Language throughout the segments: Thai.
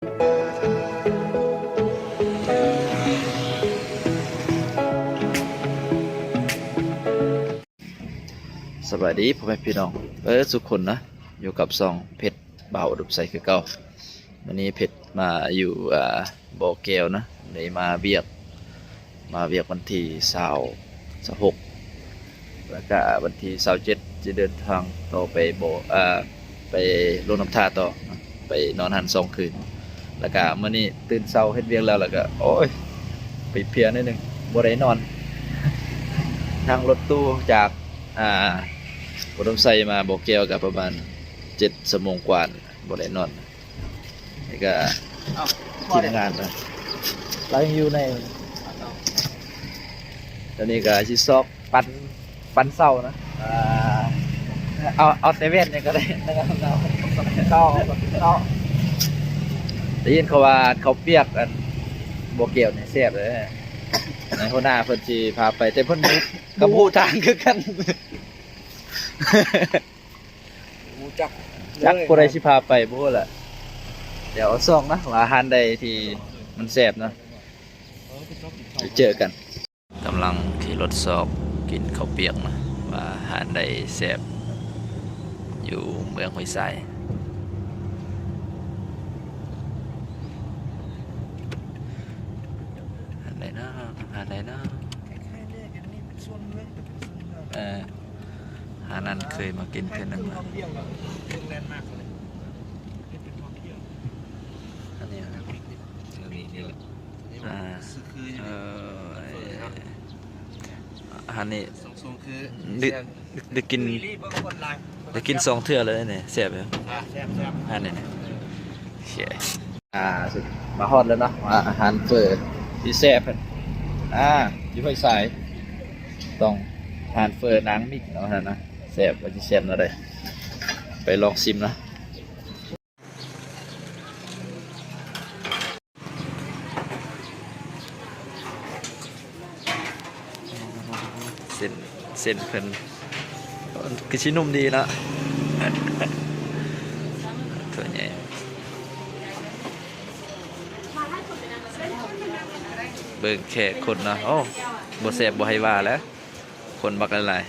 สวัสดีพ่อแม่พี่น้องทุกคนนะอยู่กับซองเพชรบ่าวอุดมใสคือเก่าวันนี้เพชรมาอยู่บ่อแก้วนะในมาเวียกวันที่26แล้วก็วันที่27จะเดินทางต่อไปไปลงน้ำท่าต่อไปนอนหัน2 คืนแล้วก็มื้อนี้ตื่นเช้าเฮ็ดเวียกแล้วก็โอ้ยไปเพลียนิดนึงบ่ได้นอน ทางรถตู้จากอุดมไซมาบ่อแก้วกับประมาณ7 ชั่วโมงกว่าบ่ได้นอนนี่ก็ทีมงานนะเรายังอยู่ในตอนนี้ก็สิซอกปันเศร้านะเอาแต่เว้นนี่ก็ได้นะครับเอาได้ยินเขาว่าเขาเปียกกันบ่อแก้วนี่แซ่บเลยในหัวหน้าเพิ่นสิพาไปแต่เพิ่นกับผู้ทางคือกันจักผู้ใดสิพาไปบ่ฮู้ล่ะเดี๋ยวส่องนะว่าอาหารใดที่มันแซ่บนะไปเจอกันกำลังขี่รถสอบกินข้าวเปียกนะว่าอาหารใดแซ่บอยู่เมืองห้วยทรายอาหารใดนะหานั้นเคยมากินเพื่อนนึงแล้วอันนี้นะอันนี้ได้กิน2 เทื่อเลยเนี่ยแซ่บเลยอันนี้เนี่ยสุดมาฮอดแล้วเนาะอาหารเปิดที่แซ่บอยู่ห้วยทรายต้องอาหารเปิดนางมิกเนาะนะแซ่บว่าจะแซ่บอะไรไปลองชิมนะเส้นเพิ่นกระชินุ่มดีนะตัวใหญ่เบิ่งแค่คนนะโอ้บ่แซ่บบ่ให้ว่าแล้วคนบักหลาย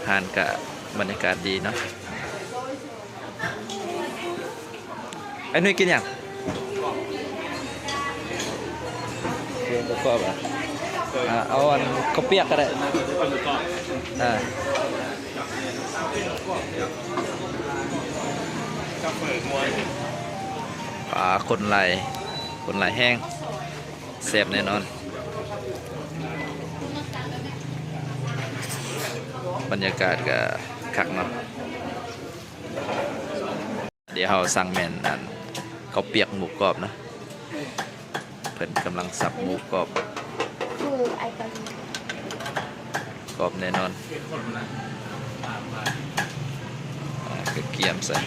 หานกะบรรยากาศดีเนาะไอ้นุ้ยกินยังเรื่องประกอบเอาอันข้าวเปียกก็ได้คนไหลแห้งแซ่บแน่นอนบรรยากาศก็คักเนาะเดี๋ยวเราสั่งแมนข้าวเปียกหมูกรอบนะเพิ่นกำลังสับหมูกรอบกรอบแน่นอนกระเกียมใส่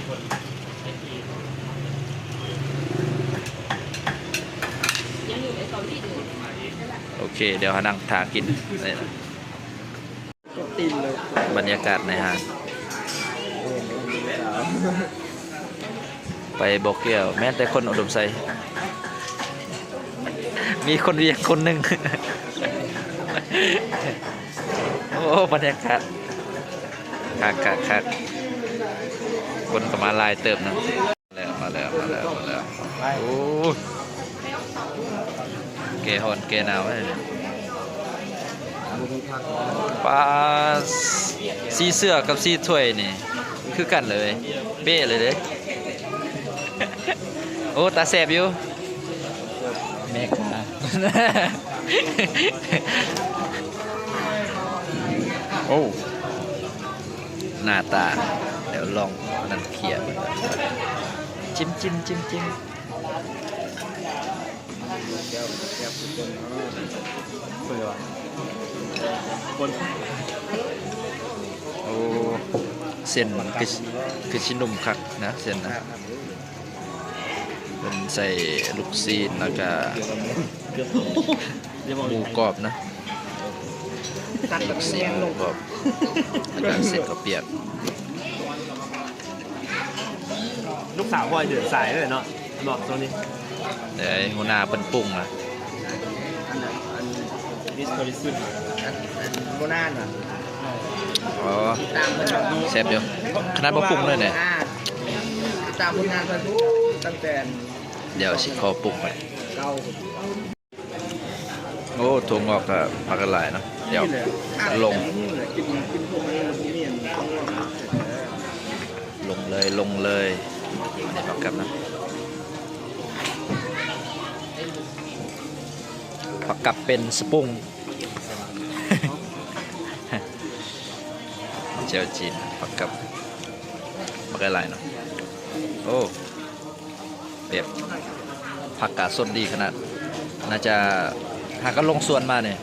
โอเคเดี๋ยวนั่งทากินเลยนะบรรยากาศในห้างไปบ่อแก้วแม้แต่คนอุดมไซมีคนเวียงคนหนึ่งโอ้บรรยากาศคักคนก็มาลายเติมนะมาแล้วโอ้เกฮอนเกนาวปลาซีเสื้อกับซีถ้วยนี่คือกันเลยเบ้เลยเด้โอ้ตาแสบอยู่แม่กาโอ้หน้าตาเดี๋ยวลองนั่นเขียบจิ้มโอ้เส้นคือชิ้นนุ่มคักนะเส้นนะเป็นใส่ลูกซีนแล้วก็หมูกรอบนะ ตัดแบบ เสี แย ยง งลง ก็อาการเสร็จก็เปียก ลูกสาวพลอยเดือดสายเลยเนาะบอกตรงนี้ เดี๋ยวหัวหน้าเปิ้นปรุงนะ อันดิสโทริซึมโบนานอ่ะ อ๋อ ตามมันแบบดู แซ่บอยู่ขนาดบ่ปรุงเลยเนี่ย ตามผลงานมันตั้งแต่ เดี๋ยวสิขอปรุงไป เก่า โอ้ถั่วงอกก็ผักกระหลายเนาะเดี๋ยวลง กินพวกนี้มันมีอันต้อง ลงเลยนี่ผักกับนะผักกับเป็นสปรุง เจียวจีนผักกับผักกระหลายเนาะโอ้แบบผักกาดสดดีขนาดน่าจะหาก็ลงส่วนมาเนี่ย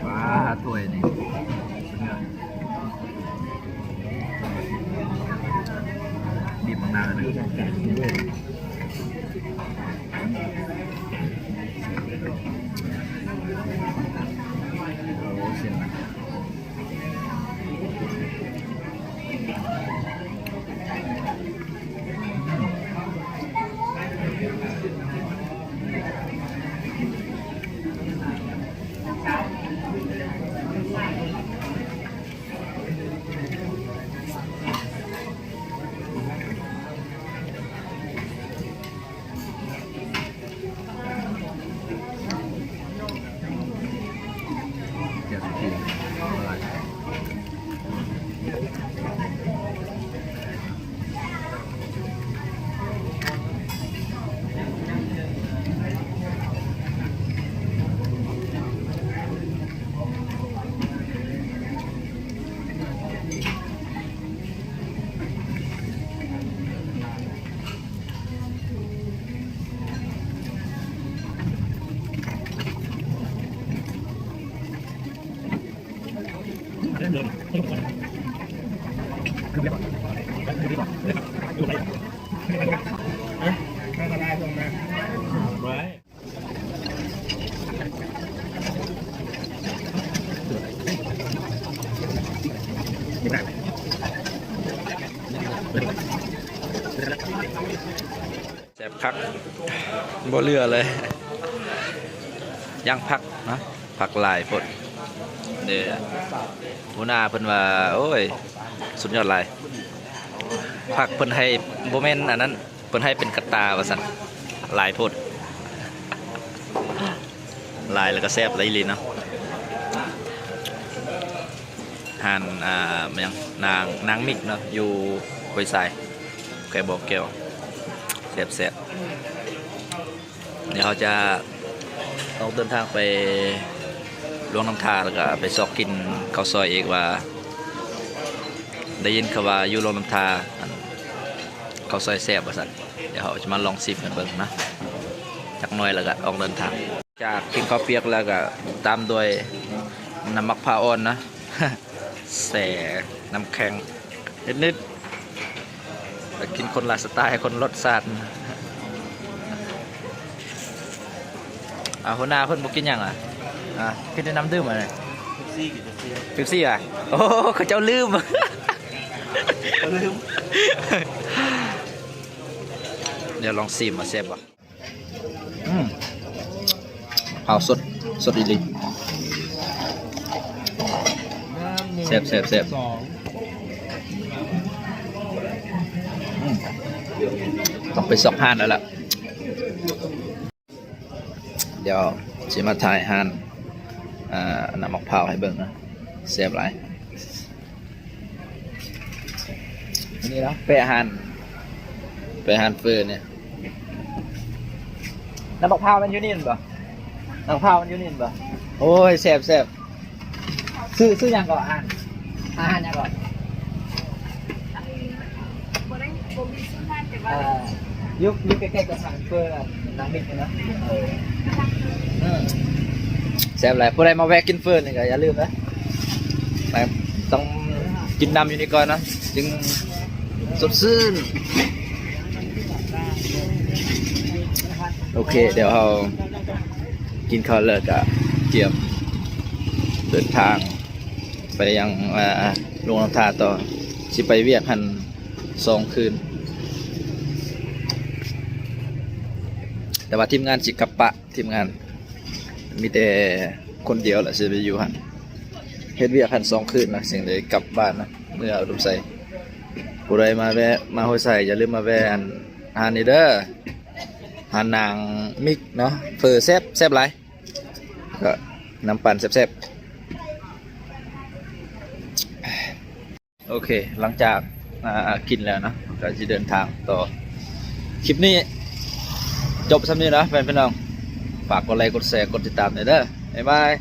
มาถ้วยนี่บีบมะนาวเลยโอ้เสียงนะเดี๋ยวกินอะไรแซ่บคักบ่เรือเลยย่างพักนะผักหลายพดเดี๋ยวหัวหน้าเพิ่นว่าโอ้ยสุดยอดหลายผักเพิ่นให้บ่แม่นอันนั้นเพิ่นให้เป็นกระตาว่าซั่นหลายพดหลายแล้วก็แซ่บหลายอีหลีเนาะห่านมันยังนางมิกเนาะอยู่ห้วยทรายแกบอกแก้วแซ่บเดี๋ยวเขาจะต้องเดินทางไปหลวงน้ำทาแล้วก็ไปซอกกินข้าวซอยเอกว่าได้ยินเขาว่าอยู่หลวงน้ำทาข้าวซอยแซ่บว่าซั่นเดี๋ยวเขาจะมาลองซิมกันเบิ่งนะจักหน่อยแล้วก็ออกเดินทางจากกินข้าวเปียกแล้วก็ตามด้วยน้ำมักพร้าวอ่อนนะ แสน้ำแข็งนิดๆไปกินคนละสไตล์คนรสชาติหัวหน้าเพิ่นบ่กินหยังกินแต่น้ำดื่มอะไรเป๊ปซี่โอ้เขาเจ้าลืม เดี๋ยวลองซิมมาแซ่บบ่เผาสดอีหลีแซ่บต้องไปซอกห่านแล้วล่ะเดี๋ยวจะมาถ่ายห่านน้ำมะพร้าวให้เบิ่งนะแซ่บหลายนี่เนาะไปห่านเฟิร์นเนี่ยน้ำมะพร้าวมันอยู่นี่ป่ะน้ำมะพร้าวมันอยู่นี่ป่ะโอ้ยแซ่บซื้อยังก่อนอาหารยังก่อนยุคใกล้ๆกับทางเฟิร์นน้ำมิกนะแซ่บหลายผู้ใดมาแวะกินเฟิร์นนี่ก็อย่าลืมนะต้องกินน้ำอยู่นี่ก่อนนะจึงสดชื่น โอเค เดี๋ยวเรากินข้าวเลิกอะเตรียมเดินทางไปยังโรงน้ำทาต่อสิไปเวียกหัน2 คืน แต่ว่าทีมงานสิกลับปะทีมงานมีแต่คนเดียวแหละสิไปอยู่หันเฮ็ดเวียกหัน2 คืนนะสิ่งเลยกลับบ้านนะเมื่ออุดมไซผู้ใดมาแวะมาห้วยไซอย่าลืมมาแวะอาหารนี่เด้ออาหารนางมิกเนาะเฟอแซ่บแซ่บหลายก็น้ำปั่นแซ่บๆโอเคหลังจากกินแล้วเนาะก็จะเดินทางต่อคลิปนี้จบสำนี้นะแฟนพี่น้องฝากกดไลค์กดแชร์กดติดตามหน่อยเด้อบ๊ายบาย